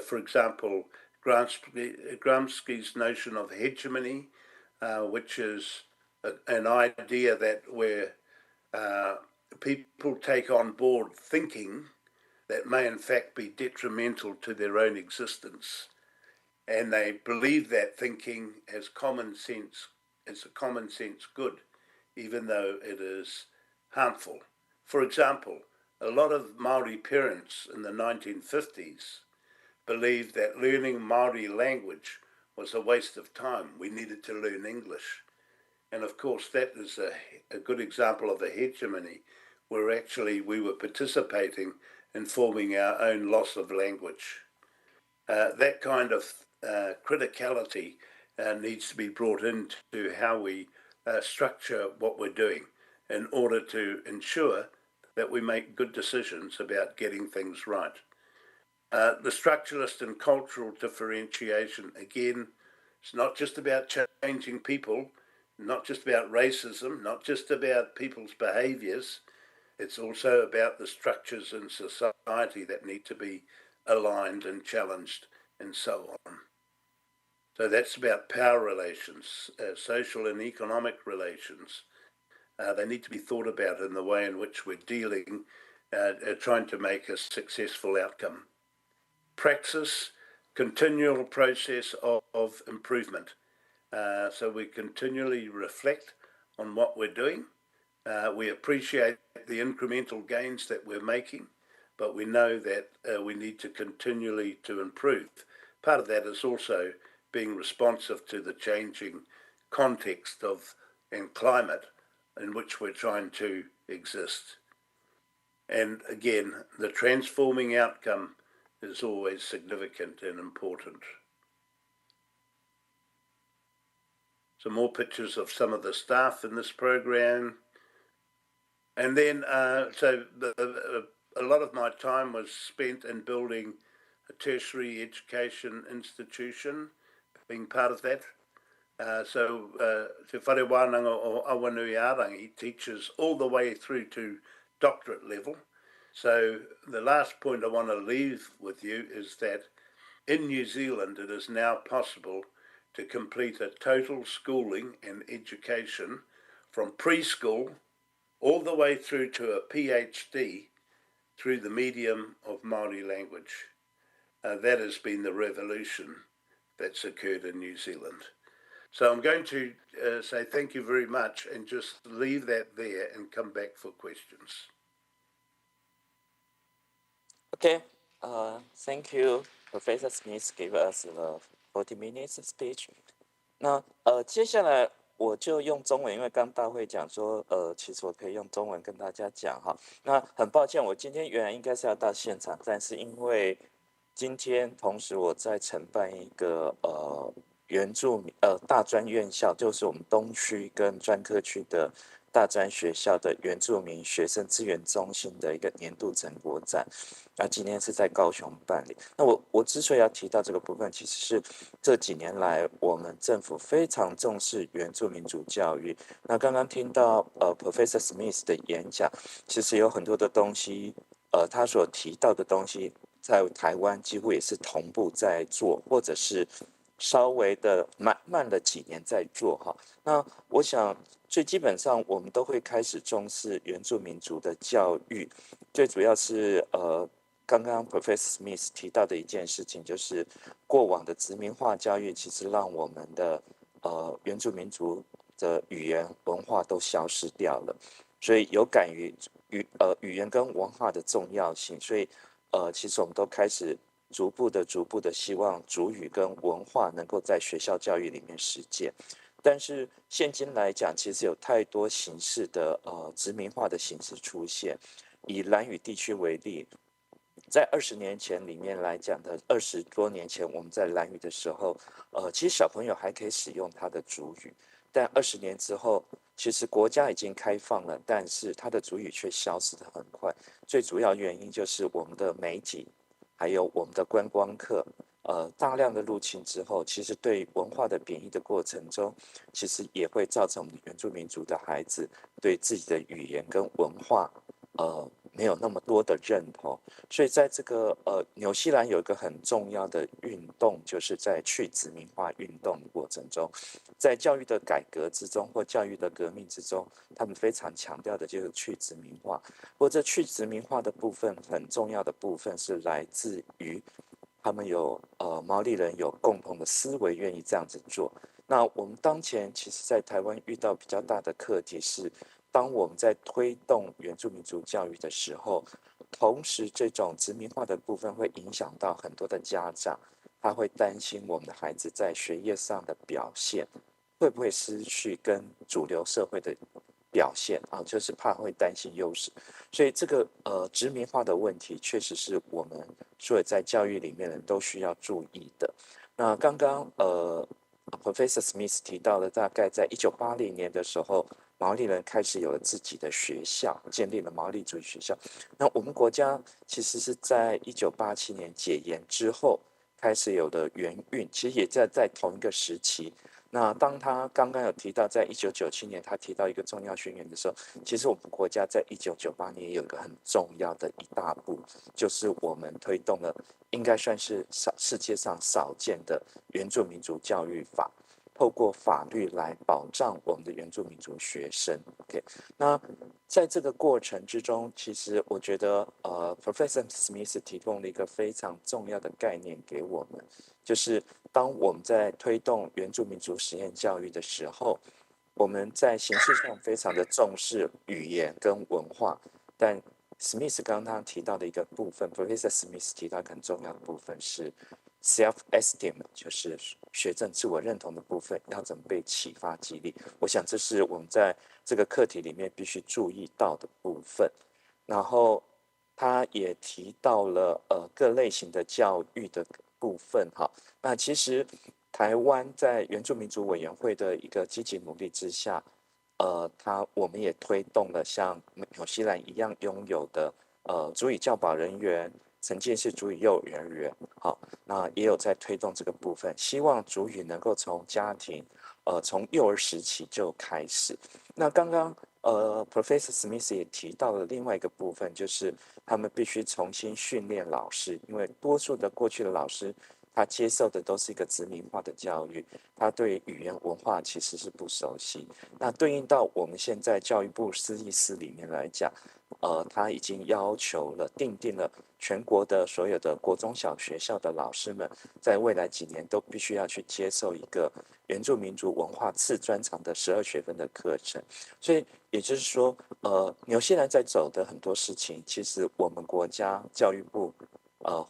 for example, Gramsci's notion of hegemony, which is an idea that where people take on board thinking that may in fact be detrimental to their own existence. And they believe that thinking as common sense, as a common sense good, even though it is harmful. For example, a lot of Maori parents in the 1950s believed that learning Maori language was a waste of time. We needed to learn English. And of course, that is a good example of a hegemony, where actually we were participating in forming our own loss of language. That kind of criticality needs to be brought into how we structure what we're doing in order to ensure that we make good decisions about getting things right. The structuralist and cultural differentiation, again, it's not just about changing people, not just about racism, not just about people's behaviours. It's also about the structures in society that need to be aligned and challenged and so on. So that's about power relations, social and economic relations. They need to be thought about in the way in which we're dealing, trying to make a successful outcome. Praxis, continual process of improvement. So we continually reflect on what we're doing. We appreciate the incremental gains that we're making, but we know that we need to continually to improve. Part of that is also being responsive to the changing context of and climate in which we're trying to exist. And again, the transforming outcome is always significant and important. Some more pictures of some of the staff in this program. And then, so a lot of my time was spent in building a tertiary education institution, being part of that. So Te Whare Wānanga o Awanuiarangi teaches all the way through to doctorate level. So the last point I want to leave with you is that in New Zealand it is now possible to complete a total schooling and education from preschool all the way through to a PhD through the medium of Maori language. That has been the revolution that's occurred in New Zealand. So I'm going to say thank you very much and just leave that there and come back for questions. Okay, thank you, Professor Smith gave us the 40 minutes speech. 那接下来我就用中文，因为刚大会讲说，其实我可以用中文跟大家讲哈。那很抱歉，我今天原来应该是要到现场，但是因为今天同时我在承办一个原住民大专院校，就是我们东区跟专科区的大专学校的原住民学生资源中心的一个年度成果展。那今天是在高雄办理。那我之所以要提到这个部分，其实是这几年来我们政府非常重视原住民族教育。那刚刚听到Professor Smith 的演讲，其实有很多的东西，他所提到的东西，在台湾几乎也是同步在做，或者是稍微的慢了几年在做哈。那我想最基本上我们都会开始重视原住民族的教育，最主要是刚刚 Professor Smith 提到的一件事情，就是过往的殖民化教育其实让我们的原住民族的语言文化都消失掉了，所以有感于语言跟文化的重要性，所以其实我们都开始逐步的希望族语跟文化能够在学校教育里面实践。但是现今来讲，其实有太多形式的殖民化的形式出现。以兰屿地区为例，在20年前里面来讲的20多年前，我们在兰屿的时候，其实小朋友还可以使用他的族语，但20年之后，其实国家已经开放了，但是他的族语却消失得很快。最主要原因就是我们的媒体，还有我们的观光客，大量的入侵之后，其实对文化的贬义的过程中，其实也会造成我们原住民族的孩子对自己的语言跟文化，没有那么多的认同。所以在这个纽西兰有一个很重要的运动，就是在去殖民化运动的过程中，在教育的改革之中或教育的革命之中，他们非常强调的就是去殖民化。或者去殖民化的部分，很重要的部分是来自于他们有毛利人有共同的思维，愿意这样子做。那我们当前其实在台湾遇到比较大的课题是，当我们在推动原住民族教育的时候，同时这种殖民化的部分会影响到很多的家长，他会担心我们的孩子在学业上的表现会不会失去跟主流社会的表现啊，就是怕会担心优势。所以这个殖民化的问题，确实是我们所有在教育里面人都需要注意的。那刚刚 Professor Smith 提到的，大概在1980年的时候，毛利人开始有了自己的学校，建立了毛利族语学校。那我们国家其实是在1987年解严之后开始有的元运，其实也在同一个时期。那当他刚刚有提到，在1997年他提到一个重要宣言的时候，其实我们国家在1998年也有一个很重要的一大步，就是我们推动了应该算是世界上少见的原住民族教育法，透过法律来保障我们的原住民族学生。OK， 那在这个过程之中，其实我觉得Professor Smith 提供了一个非常重要的概念给我们，就是当我们在推动原住民族实验教育的时候，我们在形式上非常的重视语言跟文化，但Smith 刚刚提到的一个部分 ，Professor Smith 提到一个很重要的部分是 self-esteem， 就是学生自我认同的部分要怎么被启发激励。我想这是我们在这个课题里面必须注意到的部分。然后他也提到了各类型的教育的部分哈。那其实台湾在原住民族委员会的一个积极努力之下，我们也推动了像纽西兰一样拥有的族语教保人员，曾经是族语幼儿园，好，那也有在推动这个部分，希望族语能够从家庭，从幼儿时期就开始。那刚刚Professor Smith 也提到了另外一个部分，就是他们必须重新训练老师，因为多数的过去的老师，他接受的都是一个殖民化的教育，他对语言文化其实是不熟悉。那对应到我们现在教育部师议司里面来讲，他已经要求了，定了全国的所有的国中小学校的老师们，在未来几年都必须要去接受一个原住民族文化次专长的12学分的课程。所以也就是说，纽西兰在走的很多事情，其实我们国家教育部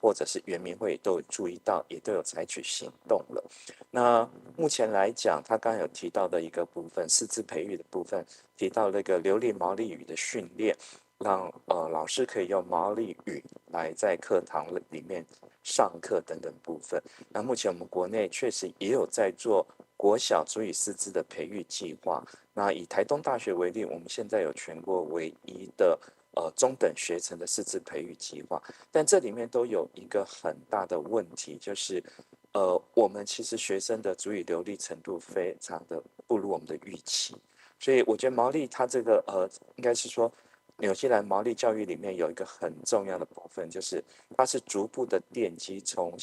或者是原民会都有注意到，也都有采取行动了。那目前来讲，他刚刚有提到的一个部分，师资培育的部分，提到那个流利毛利语的训练，让老师可以用毛利语来在课堂里面上课等等部分。那目前我们国内确实也有在做国小族语师资的培育计划。那以台东大学为例，我们现在有全国唯一的中等学程的师资培育计划，但这里面都有一个很大的问题，就是我们其实学生的族语流利程度非常的不如我们的预期，所以我觉得毛利它这个应该是说纽西兰毛利教育里面有一个很重要的部分，就是它是逐步的奠基，从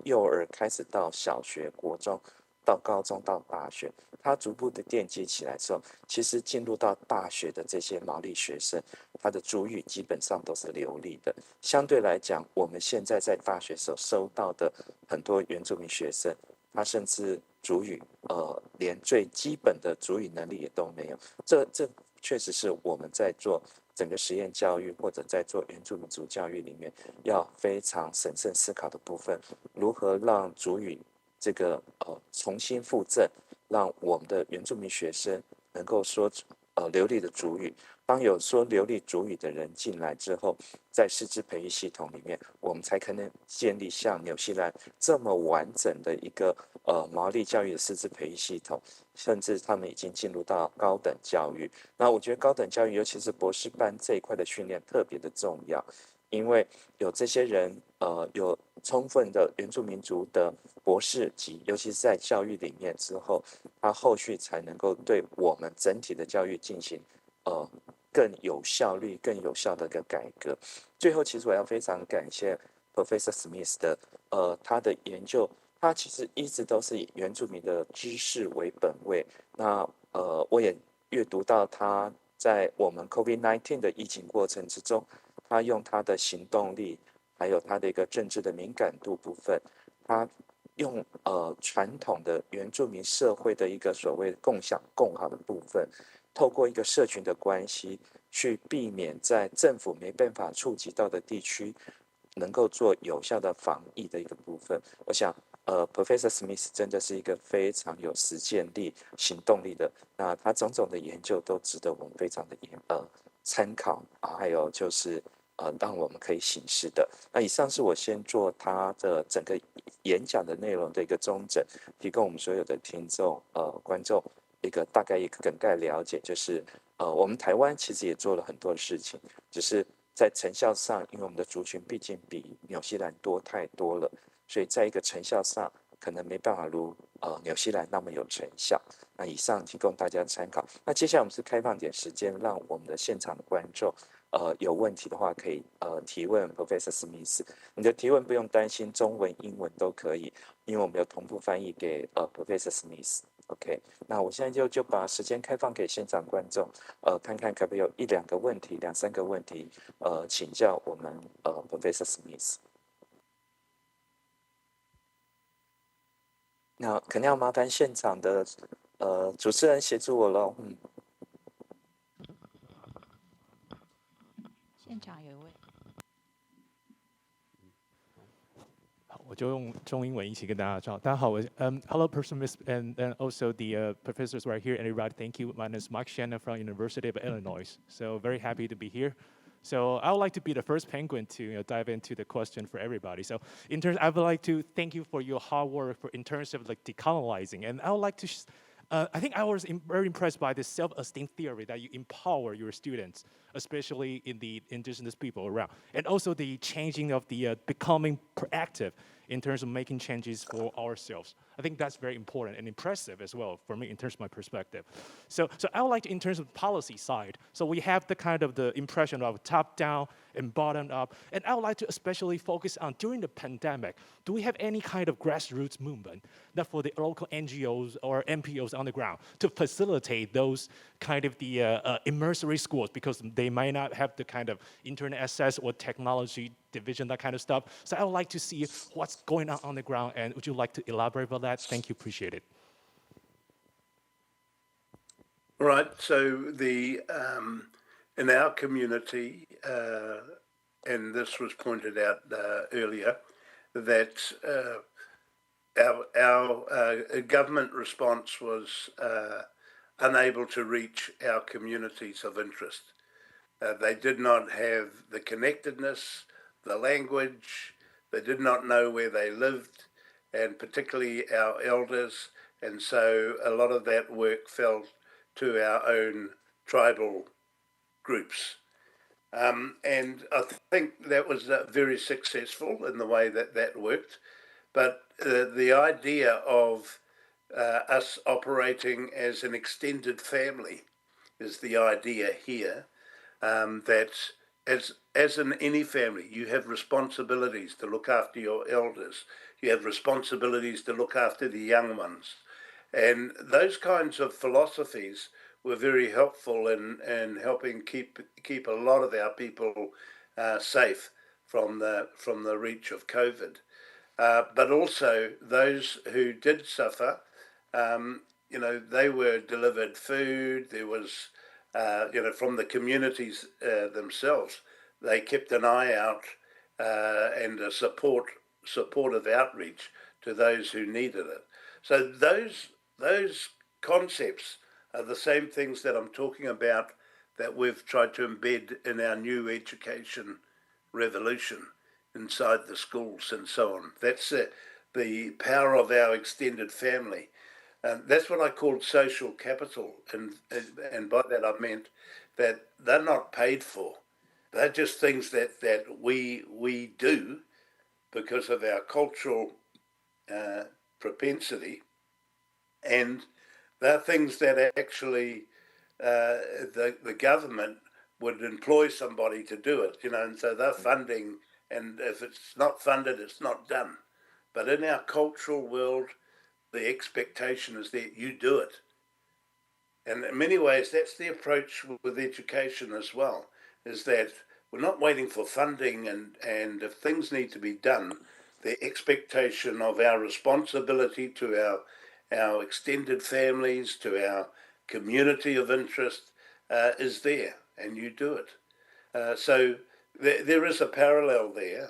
幼儿开始到小学、国中。到高中到大学，它逐步的奠基起来之后，其实进入到大学的这些毛利学生，他的族语基本上都是流利的。相对来讲，我们现在在大学所收到的很多原住民学生，他甚至族语连最基本的族语能力也都没有。这确实是我们在做整个实验教育或者在做原住民族教育里面要非常审慎思考的部分，如何让族语这个重新复振，让我们的原住民学生能够说流利的族语。当有说流利族语的人进来之后，在师资培育系统里面，我们才可能建立像纽西兰这么完整的一个毛利教育的师资培育系统，甚至他们已经进入到高等教育。那我觉得高等教育，尤其是博士班这一块的训练特别的重要，因为有这些人有充分的原住民族的博士级，尤其是在教育里面之后，他后续才能够对我们整体的教育进行更有效率、更有效的一个改革。最后，其实我要非常感谢 Professor Smith 的他的研究，他其实一直都是以原住民的知识为本位。那我也阅读到他在我们 COVID-19 的疫情过程之中，他用他的行动力，还有他的一个政治的敏感度部分，他用传统的原住民社会的一个所谓共享共好的部分，透过一个社群的关系，去避免在政府没办法触及到的地区，能够做有效的防疫的一个部分。我想Professor Smith 真的是一个非常有实践力、行动力的，那他种种的研究都值得我们非常的参考啊，还有就是让我们可以行事的。那以上是我先做他的整个演讲的内容的一个综整，提供我们所有的听众观众一个大概一个梗概了解，就是我们台湾其实也做了很多的事情，只是在成效上，因为我们的族群毕竟比纽西兰多太多了，所以在一个成效上可能没办法如纽西兰那么有成效。那以上提供大家参考。那接下来我们是开放点时间，让我们的现场的观众有问题的话可以提问 Professor Smith。你的提问不用担心，中文、英文都可以，因为我们有同步翻译给Professor Smith。OK， 那我现在就把时间开放给现场观众，看看可不可以有1、2个问题、2、3个问题，请教我们Professor Smith。那肯定要麻烦现场的主持人协助我喽。现场有一位。我就用中英文一起跟大家讲。大家好，Hello, Professor Smith, and also the professors right here, and everybody. Thank you. My name is Mike Shannon from University of Illinois. So very happy to be here. So I would like to be the first penguin to dive into the question for everybody. So I would like to thank you for your hard work in terms of like decolonizing, and I would like to. I think I was very impressed by the self-esteem theory that you empower your students, especially in the indigenous people around, and also the changing of the becoming proactive in terms of making changes for ourselves. I think that's very important and impressive as well for me in terms of my perspective. So I would like to, in terms of the policy side, so we have the kind of the impression of top down and bottom up, and I would like to especially focus on during the pandemic, do we have any kind of grassroots movement that for the local NGOs or NPOs on the ground to facilitate those kind of the immersory schools, because they might not have the kind of internet access or technology division, that kind of stuff. So I would like to see what's going on the ground, and would you like to elaborate about that? Thank you, appreciate it. Right, so in our community, and this was pointed out earlier, that our government response was unable to reach our communities of interest. They did not have the connectedness, the language, they did not know where they lived, and particularly our elders, and so a lot of that work fell to our own tribal groups. And I think that was very successful in the way that worked, but the idea of us operating as an extended family is the idea here, that as in any family, you have responsibilities to look after your elders, you have responsibilities to look after the young ones. And those kinds of philosophies were very helpful in helping keep a lot of our people safe from the reach of COVID. But also those who did suffer, they were delivered food. There was, from the communities themselves, they kept an eye out and a supportive outreach to those who needed it. So those concepts are the same things that I'm talking about that we've tried to embed in our new education revolution inside the schools and so on. That's the power of our extended family. That's what I called social capital. And by that I meant that they're not paid for. They're just things that we do because of our cultural propensity. And they're things that actually the government would employ somebody to do it, and so they're funding, and if it's not funded, it's not done. But in our cultural world, the expectation is that you do it. And in many ways, that's the approach with education as well, is that we're not waiting for funding, and if things need to be done, the expectation of our responsibility to our extended families, to our community of interest is there, and you do it. So there is a parallel there.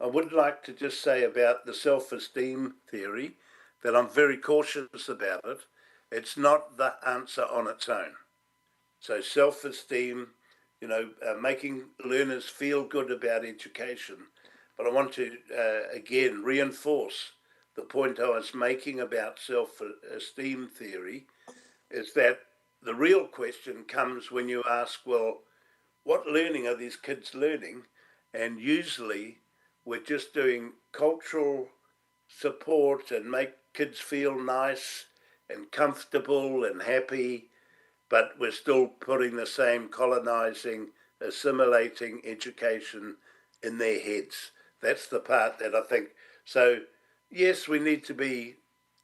I would like to just say about the self-esteem theory that I'm very cautious about it. It's not the answer on its own. So self-esteem making learners feel good about education. But I want to, again, reinforce the point I was making about self-esteem theory, is that the real question comes when you ask, well, what learning are these kids learning? And usually we're just doing cultural support and make kids feel nice and comfortable and happy, but we're still putting the same colonizing, assimilating education in their heads. That's the part that I think. So, yes, we need to be,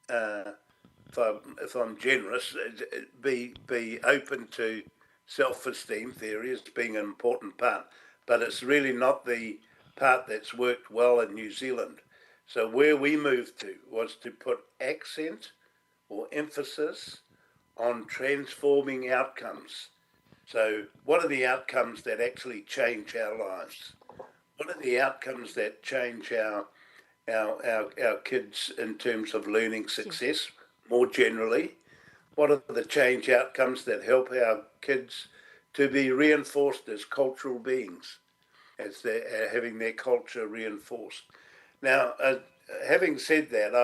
if I'm generous, be open to self-esteem theory as being an important part, but it's really not the part that's worked well in New Zealand. So where we moved to was to put accent or emphasis on transforming outcomes. So what are the outcomes that actually change our lives? What are the outcomes that change our kids in terms of learning success more generally? What are the change outcomes that help our kids to be reinforced as cultural beings, as they're having their culture reinforced? Now, having said that,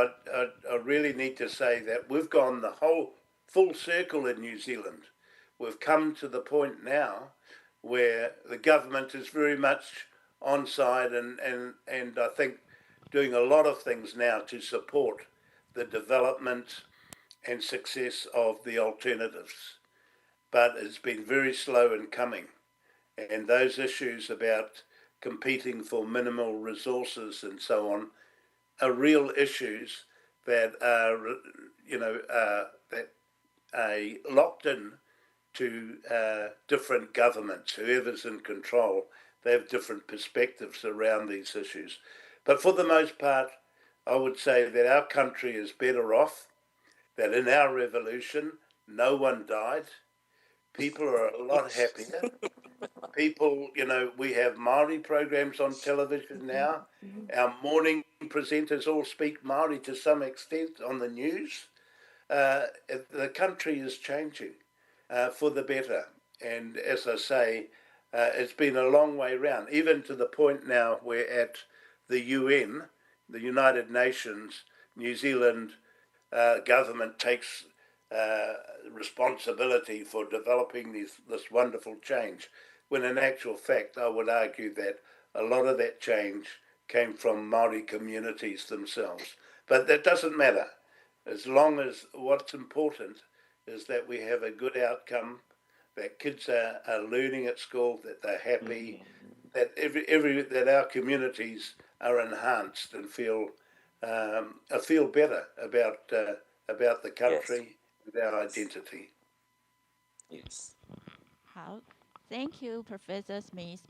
I really need to say that we've gone the whole full circle in New Zealand. We've come to the point now where the government is very much on side and I think doing a lot of things now to support the development and success of the alternatives. But it's been very slow in coming. And those issues about competing for minimal resources and so on are real issues that are, that are locked in to different governments. Whoever's in control, they have different perspectives around these issues. But for the most part, I would say that our country is better off, that in our revolution, no one died. People are a lot happier. People, we have Maori programs on television now. Our morning presenters all speak Maori to some extent on the news. The country is changing for the better. And as I say, it's been a long way round, even to the point now where at the UN, the United Nations, New Zealand government takes responsibility for developing this wonderful change, when in actual fact I would argue that a lot of that change came from Maori communities themselves. But that doesn't matter, as long as what's important is that we have a good outcome, that kids are learning at school, that they're happy, that that our communities are enhanced and feel better about the country and our identity. Yes. 好 ，Thank you, Professor Smith,